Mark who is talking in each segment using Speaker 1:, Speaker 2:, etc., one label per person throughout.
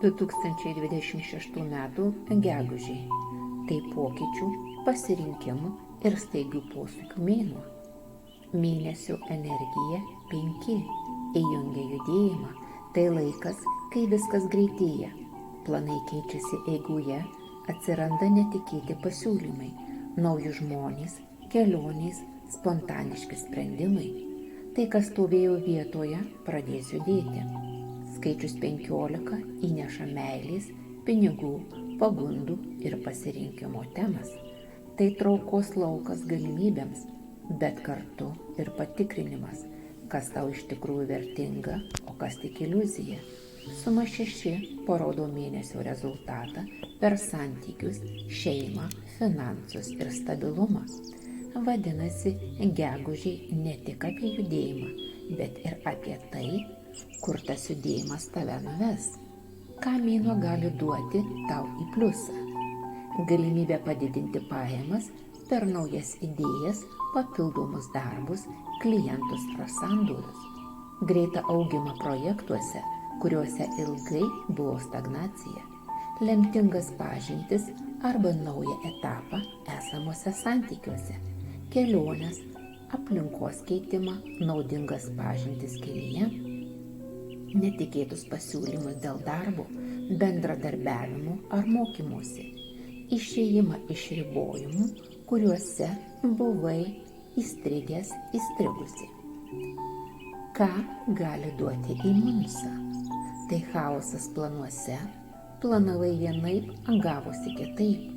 Speaker 1: 2026 m. gegužė. Tai pokyčių, pasirinkimų ir staigių posūkių mėnuo. Mėnesio energija 5 įjungia judėjimą. Tai laikas, kai viskas greitėja. Planai keičiasi eigoje, atsiranda netikėti pasiūlymai, nauji žmonės, kelionės, spontaniški sprendimai. Tai, kas stovėjo vietoje, pradės judėti. Skaičius 15 įneša meilės, pinigų, pagundų ir pasirinkimo temas. Tai traukos laukas galimybėms, bet kartu ir patikrinimas, kas tau iš tikrųjų vertinga, o kas tik iliuzija. Suma 6 parodo mėnesio rezultatą per santykius, šeimą, finansus ir stabilumą. Vadinasi, gegužė ne tik apie judėjimą, bet ir apie tai, kur tas judėjimas tave nuves. Ką mėnuo gali duoti tau į pliusą? Galimybė padidinti pajamas per naujas idėjas, papildomus darbus, klientus ar sandorius. Greitą augimą projektuose, kuriuose ilgai buvo stagnacija. Lemtingas pažintis arba naują etapą esamuose santykiuose. Kelionės, aplinkos keitimą, naudingas pažintis kelyje. Netikėtus pasiūlymus dėl darbo, bendradarbiavimų ar mokymosi. Išėjimą iš ribojimų, kuriuose buvai įstrigusi. Ką gali duoti į minusą? Tai chaosas planuose, planavai vienaip, gavosi kitaip.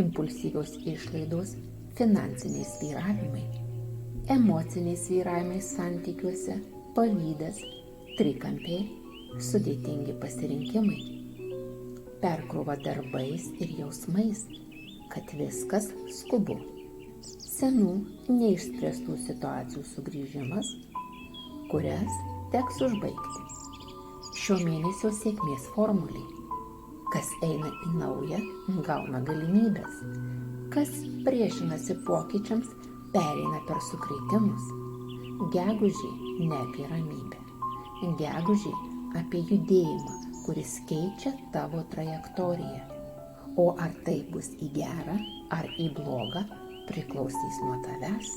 Speaker 1: Impulsyvios išlaidos, finansiniai svyravimai. Emociniai svyravimai santykiuose, pavydas, trikampiai, sudėtingi pasirinkimai. Perkrova darbais ir jausmais, kad viskas skubu. Senų, neišspręstų situacijų sugrįžimas, kurias teks užbaigti. Šio mėnesio sėkmės formulė. Kas eina į naują, gauna galimybės. Kas priešinasi pokyčiams, pereina per sukrėtimus. Gegužė ne apie ramybę. Gegužė apie judėjimą, kuris keičia tavo trajektoriją. O ar tai bus į gerą ar į blogą, priklausys nuo tavęs.